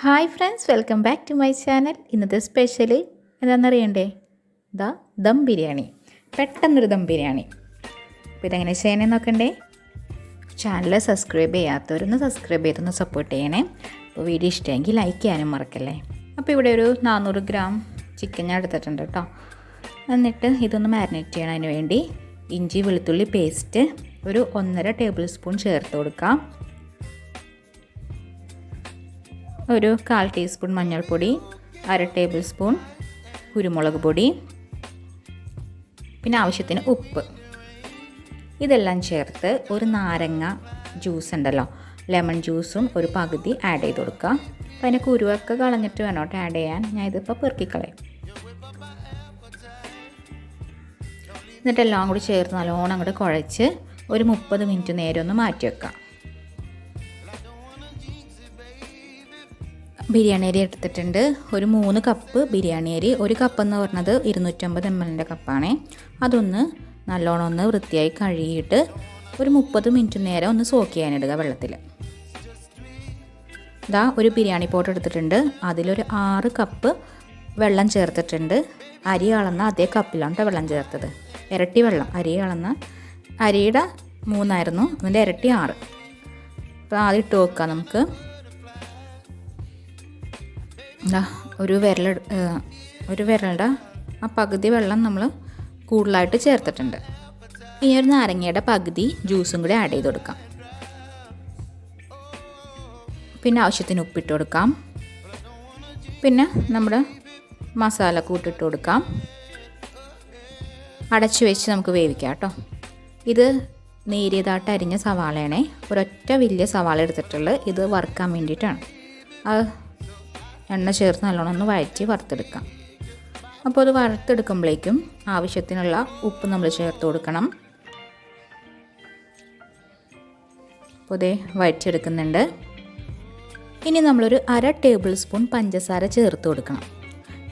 Hi friends, welcome back to my channel. ഇന്നത്തെ special എന്താണെന്നറിയണ്ടേ? ദം ബിരിയാണി. പെട്ടെന്നൊരു ദം ബിരിയാണി. അപ്പോൾ ഇതെങ്ങനെ ചെയ്യണമെന്ന് നോക്കണ്ടേ? ചാനൽ സബ്സ്ക്രൈബ് ചെയ്യാത്തവരൊന്ന് സബ്സ്ക്രൈബ് ചെയ്തൊന്ന് സപ്പോർട്ട് ചെയ്യണേ. അപ്പോൾ വീഡിയോ ഇഷ്ടമെങ്കിൽ ലൈക്ക് ചെയ്യാനും മറക്കല്ലേ. അപ്പോൾ ഇവിടെ ഒരു 400 ഗ്രാം ചിക്കൻ ഞാൻ എടുത്തിട്ടുണ്ട് കേട്ടോ. എന്നിട്ട് ഇതൊന്ന് മാരിനേറ്റ് ചെയ്യണം. അതിന് വേണ്ടി ഇഞ്ചി വെളുത്തുള്ളി പേസ്റ്റ് ഒരു 1.5 ടേബിൾ സ്പൂൺ ചേർത്ത് കൊടുക്കാം. ഒരു 1/4 ടീസ്പൂൺ മഞ്ഞൾപ്പൊടി, 1/2 ടേബിൾ സ്പൂൺ കുരുമുളക് പൊടി, പിന്നെ ആവശ്യത്തിന് ഉപ്പ്. ഇതെല്ലാം ചേർത്ത് ഒരു നാരങ്ങ ജ്യൂസ് ഉണ്ടല്ലോ, ലെമൺ ജ്യൂസും ഒരു പകുതി ആഡ് ചെയ്ത് കൊടുക്കുക. അപ്പോൾ അതിന് കുരുവൊക്കെ കളഞ്ഞിട്ട് വേണം കേട്ടോ ആഡ് ചെയ്യാൻ. ഞാൻ ഇതിപ്പോൾ പെറുക്കിക്കളയും. എന്നിട്ടെല്ലാം കൂടി ചേർത്ത് നല്ലോണം അങ്ങോട്ട് കുഴച്ച് ഒരു 30 മിനിറ്റ് നേരം ഒന്ന് മാറ്റി വെക്കാം. ബിരിയാണി അരി എടുത്തിട്ടുണ്ട്. ഒരു 3 കപ്പ് ബിരിയാണി അരി. ഒരു കപ്പ് എന്ന് പറഞ്ഞത് 250 ml കപ്പാണ്. അതൊന്ന് നല്ലോണം ഒന്ന് വൃത്തിയായി കഴുകിയിട്ട് ഒരു 30 മിനിറ്റ് നേരം ഒന്ന് സോക്ക് ചെയ്യാനിടുക വെള്ളത്തിൽ. ഒരു ബിരിയാണി പോട്ട് എടുത്തിട്ടുണ്ട്. അതിലൊരു 6 കപ്പ് വെള്ളം ചേർത്തിട്ടുണ്ട്. അരി അളന്ന അതേ കപ്പിലാണ് വെള്ളം ചേർത്തത്. ഇരട്ടി വെള്ളം. അരിയുടെ 3 ആയിരുന്നു, അതിൻ്റെ ഇരട്ടി 6. അപ്പോൾ ആദ്യം ഇട്ട് വെക്കാം നമുക്ക്. ഒരു വിരലുടെ ആ പകുതി വെള്ളം നമ്മൾ കൂടുതലായിട്ട് ചേർത്തിട്ടുണ്ട്. ഇനി ഒരു നാരങ്ങയുടെ പകുതി ജ്യൂസും കൂടി ആഡ് ചെയ്ത് കൊടുക്കാം. പിന്നെ ആവശ്യത്തിന് ഉപ്പിട്ട് കൊടുക്കാം. പിന്നെ നമ്മുടെ മസാല കൂട്ടിട്ട് കൊടുക്കാം. അടച്ചു വെച്ച് നമുക്ക് വേവിക്കാം കേട്ടോ. ഇത് നേരിയതായിട്ട് അരിഞ്ഞ സവാളയാണേ. ഒരൊറ്റ വലിയ സവാള എടുത്തിട്ടുള്ളത്. ഇത് വറുക്കാൻ വേണ്ടിയിട്ടാണ്. എണ്ണ ചേർത്ത് നല്ലോണം ഒന്ന് വഴറ്റി വറുത്തെടുക്കാം. അപ്പോൾ അത് വറുത്തെടുക്കുമ്പോഴേക്കും ആവശ്യത്തിനുള്ള ഉപ്പ് നമ്മൾ ചേർത്ത് കൊടുക്കണം. അപ്പോൾ ഇതേ വഴറ്റിയെടുക്കുന്നുണ്ട്. ഇനി നമ്മളൊരു 1/2 ടേബിൾ സ്പൂൺ പഞ്ചസാര ചേർത്ത് കൊടുക്കണം.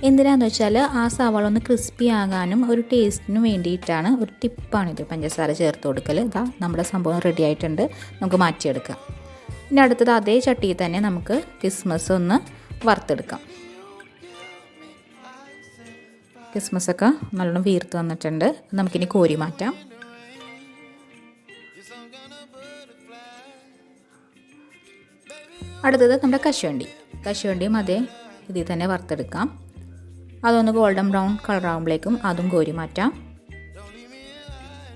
എന്തിനാണെന്ന് വെച്ചാൽ ആ സവാള ഒന്ന് ക്രിസ്പി ആകാനും ഒരു ടേസ്റ്റിനും വേണ്ടിയിട്ടാണ്. ഒരു ടിപ്പാണിത് പഞ്ചസാര ചേർത്ത് കൊടുക്കൽ. നമ്മുടെ സംഭവം റെഡി ആയിട്ടുണ്ട്. നമുക്ക് മാറ്റിയെടുക്കാം. ഇനി അടുത്തത് അതേ ചട്ടിയിൽ തന്നെ നമുക്ക് കിസ്മസ് ഒന്ന് വറുത്തെടുക്കാം. കിസ്മസൊക്കെ നല്ലോണം വീർത്ത് വന്നിട്ടുണ്ട്. നമുക്കിനി കോരി മാറ്റാം. അടുത്തത് നമ്മുടെ കശുവണ്ടിയും അതേ ഇതിൽ തന്നെ വറുത്തെടുക്കാം. അതൊന്ന് ഗോൾഡൻ ബ്രൗൺ കളർ ആകുമ്പോഴേക്കും അതും കോരി മാറ്റാം.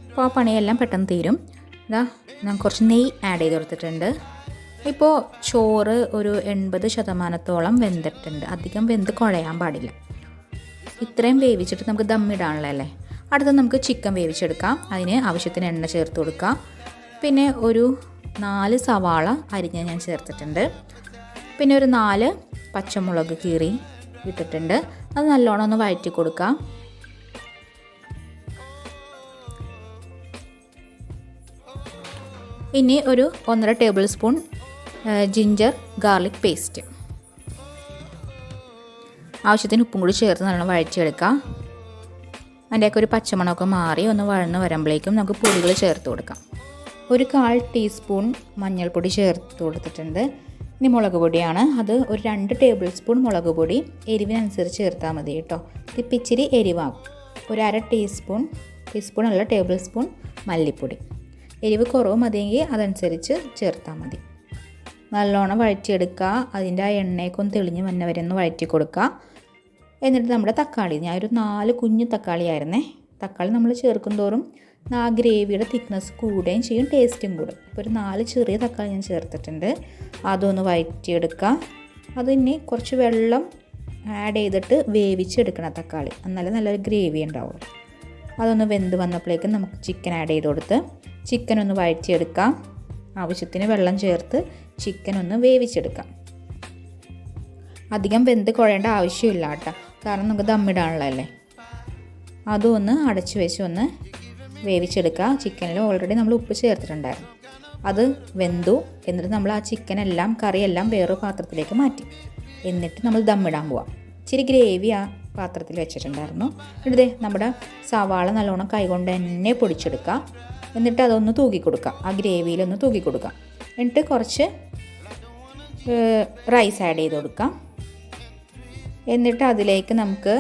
അപ്പോൾ ആ പണിയെല്ലാം പെട്ടെന്ന് തീരും. ഞാൻ കുറച്ച് നെയ്യ് ആഡ് ചെയ്ത് കൊടുത്തിട്ടുണ്ട്. ഇപ്പോൾ ചോറ് ഒരു 80% വെന്തിട്ടുണ്ട്. അധികം വെന്ത് കുഴയാൻ പാടില്ല. ഇത്രയും വേവിച്ചിട്ട് നമുക്ക് ദമ്മിടാനുള്ളതല്ലേ. അടുത്ത നമുക്ക് ചിക്കൻ വേവിച്ചെടുക്കാം. അതിന് ആവശ്യത്തിന് എണ്ണ ചേർത്ത് കൊടുക്കാം. പിന്നെ ഒരു 4 സവാള അരിഞ്ഞ് ഞാൻ ചേർത്തിട്ടുണ്ട്. പിന്നെ ഒരു 4 പച്ചമുളക് കീറി ഇട്ടിട്ടുണ്ട്. അത് നല്ലോണം ഒന്ന് വഴറ്റി കൊടുക്കാം. ഇനി ഒരു 1.5 table spoon ginger garlic paste, ആവശ്യത്തിന് ഉപ്പും കൂടി ചേർത്ത് നല്ലോണം വഴറ്റിയെടുക്കാം. അതിൻ്റെയൊക്കെ ഒരു പച്ചമണമൊക്കെ മാറി ഒന്ന് വഴന്ന് വരുമ്പോഴേക്കും നമുക്ക് പൊടികൾ ചേർത്ത് കൊടുക്കാം. ഒരു 1/4 ടീസ്പൂൺ മഞ്ഞൾപ്പൊടി ചേർത്ത് കൊടുത്തിട്ടുണ്ട്. ഇനി മുളക് പൊടിയാണ്. അത് ഒരു 2 ടേബിൾ സ്പൂൺ മുളക് പൊടി. എരിവിനനുസരിച്ച് ചേർത്താൽ മതി കേട്ടോ. ഇതിപ്പോൾ ഇച്ചിരി എരിവാകും. ഒരു 1/2 അല്ല ടേബിൾ സ്പൂൺ മല്ലിപ്പൊടി. എരിവ് കുറവ് മതിയെങ്കിൽ അതനുസരിച്ച് ചേർത്താൽ മതി. നല്ലോണം വഴറ്റിയെടുക്കുക. അതിൻ്റെ ആ എണ്ണയൊക്കെ ഒന്ന് തെളിഞ്ഞ് വന്ന വരെ ഒന്ന് വഴറ്റി കൊടുക്കുക. എന്നിട്ട് നമ്മുടെ തക്കാളി, ഞാൻ ഒരു 4 കുഞ്ഞു തക്കാളി ആയിരുന്നേ. തക്കാളി നമ്മൾ ചേർക്കും തോറും ആ ഗ്രേവിയുടെ തിക്നെസ് കൂടുകയും ചെയ്യും, ടേസ്റ്റും കൂടും. അപ്പോൾ ഒരു 4 ചെറിയ തക്കാളി ഞാൻ ചേർത്തിട്ടുണ്ട്. അതൊന്ന് വഴറ്റിയെടുക്കുക. അതിന് കുറച്ച് വെള്ളം ആഡ് ചെയ്തിട്ട് വേവിച്ചെടുക്കണം തക്കാളി, എന്നാലേ നല്ലൊരു ഗ്രേവി ഉണ്ടാവുള്ളൂ. അതൊന്ന് വെന്ത് വന്നപ്പോഴേക്കും നമുക്ക് ചിക്കൻ ആഡ് ചെയ്ത് കൊടുത്ത് ചിക്കൻ ഒന്ന് വഴറ്റിയെടുക്കാം. ആവശ്യത്തിന് വെള്ളം ചേർത്ത് ചിക്കൻ ഒന്ന് വേവിച്ചെടുക്കാം. അധികം വെന്ത് കുഴയേണ്ട ആവശ്യമില്ല കേട്ടോ, കാരണം നമുക്ക് ദമ്മിടാനുള്ളതല്ലേ. അതും ഒന്ന് അടച്ചു വെച്ച് ഒന്ന് വേവിച്ചെടുക്കുക. ചിക്കനിൽ ഓൾറെഡി നമ്മൾ ഉപ്പ് ചേർത്തിട്ടുണ്ടായിരുന്നു. അത് വെന്തു. എന്നിട്ട് നമ്മൾ ആ ചിക്കനെല്ലാം കറിയെല്ലാം വേറൊരു പാത്രത്തിലേക്ക് മാറ്റി. എന്നിട്ട് നമ്മൾ ദമ്മിടാൻ പോവാം. ഇച്ചിരി ഗ്രേവി ആ പാത്രത്തിൽ വെച്ചിട്ടുണ്ടായിരുന്നു. എന്നിട്ട് നമ്മുടെ സവാള നല്ലോണം കൈകൊണ്ട് തന്നെ പൊടിച്ചെടുക്കുക. എന്നിട്ട് അതൊന്ന് തൂക്കി കൊടുക്കുക. ആ ഗ്രേവിയിലൊന്ന് തൂക്കി കൊടുക്കുക. എന്നിട്ട് കുറച്ച് റൈസ് ആഡ് ചെയ്ത് കൊടുക്കാം. എന്നിട്ട് അതിലേക്ക് നമുക്ക്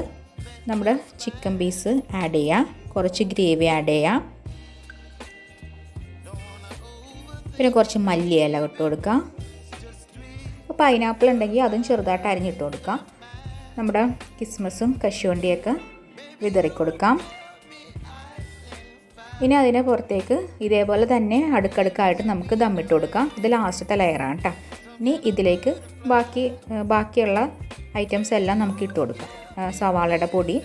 നമ്മുടെ ചിക്കൻ പീസ് ആഡ് ചെയ്യാം, കുറച്ച് ഗ്രേവി ആഡ് ചെയ്യാം, പിന്നെ കുറച്ച് മല്ലിയില ഇട്ട് കൊടുക്കാം. അപ്പോൾ പൈനാപ്പിൾ ഉണ്ടെങ്കിൽ അതും ചെറുതായിട്ട് അരിഞ്ഞിട്ട് കൊടുക്കാം. നമ്മുടെ കിസ്മസും കശുവണ്ടിയൊക്കെ വിതറി കൊടുക്കാം. ഇനി അതിന് പുറത്തേക്ക് ഇതേപോലെ തന്നെ അടുക്കടുക്കായിട്ട് നമുക്ക് ദമ്മിട്ട് കൊടുക്കാം. ഇത് ലാസ്റ്റത്തെ ലെയറാണ് കേട്ടോ. ഇനി ഇതിലേക്ക് ബാക്കിയുള്ള ഐറ്റംസ് എല്ലാം നമുക്ക് ഇട്ട് കൊടുക്കാം. സവാളയുടെ പൊടി,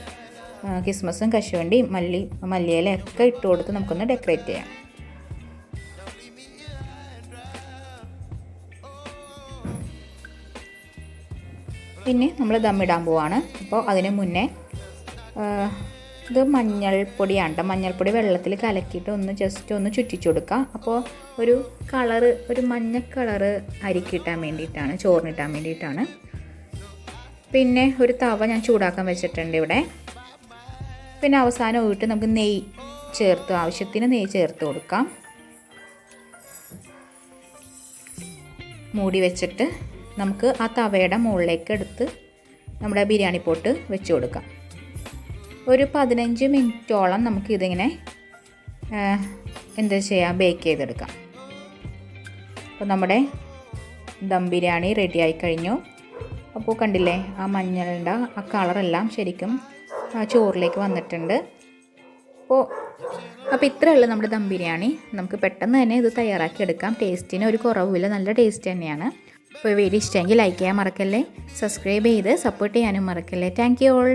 കിസ്മസും കശുവണ്ടിയും മല്ലിയിലയൊക്കെ ഇട്ട് കൊടുത്ത് നമുക്കൊന്ന് ഡെക്കറേറ്റ് ചെയ്യാം. പിന്നെ നമ്മൾ ദമ്മിടാൻ പോവാണ്. അപ്പോൾ അതിന് മുന്നേ ഇത് മഞ്ഞൾപ്പൊടിയാണ്. മഞ്ഞൾപ്പൊടി വെള്ളത്തിൽ കലക്കിയിട്ട് ജസ്റ്റ് ഒന്ന് ചുറ്റിച്ചു കൊടുക്കുക. അപ്പോൾ ഒരു മഞ്ഞ കളറ് അരിക്കിട്ടാൻ വേണ്ടിയിട്ടാണ്, ചോറിനിട്ടാൻ വേണ്ടിയിട്ടാണ്. പിന്നെ ഒരു തവ ഞാൻ ചൂടാക്കാൻ വെച്ചിട്ടുണ്ട് ഇവിടെ. പിന്നെ അവസാനമായിട്ട് നമുക്ക് ആവശ്യത്തിന് നെയ്യ് ചേർത്ത് കൊടുക്കാം. മൂടി വെച്ചിട്ട് നമുക്ക് ആ തവയുടെ മുകളിലേക്ക് എടുത്ത് നമ്മുടെ ബിരിയാണി പോട്ട് വെച്ച് കൊടുക്കാം. ഒരു 15 മിനിറ്റോളം നമുക്കിതിങ്ങനെ ബേക്ക് ചെയ്തെടുക്കാം. അപ്പോൾ നമ്മുടെ ദം ബിരിയാണി റെഡിയായി കഴിഞ്ഞു. അപ്പോൾ കണ്ടില്ലേ, ആ മഞ്ഞളുടെ ആ കളറെല്ലാം ശരിക്കും ആ ചോറിലേക്ക് വന്നിട്ടുണ്ട്. അപ്പോൾ ഇത്രയുള്ള നമ്മുടെ ദം ബിരിയാണി. നമുക്ക് പെട്ടെന്ന് തന്നെ ഇത് തയ്യാറാക്കി എടുക്കാം. ടേസ്റ്റിന് ഒരു കുറവുമില്ല, നല്ല ടേസ്റ്റ് തന്നെയാണ്. അപ്പോൾ വീഡിയോ ഇഷ്ടമെങ്കിൽ ലൈക്ക് ചെയ്യാൻ മറക്കല്ലേ, സബ്സ്ക്രൈബ് ചെയ്ത് സപ്പോർട്ട് ചെയ്യാനും മറക്കല്ലേ. Thank you all.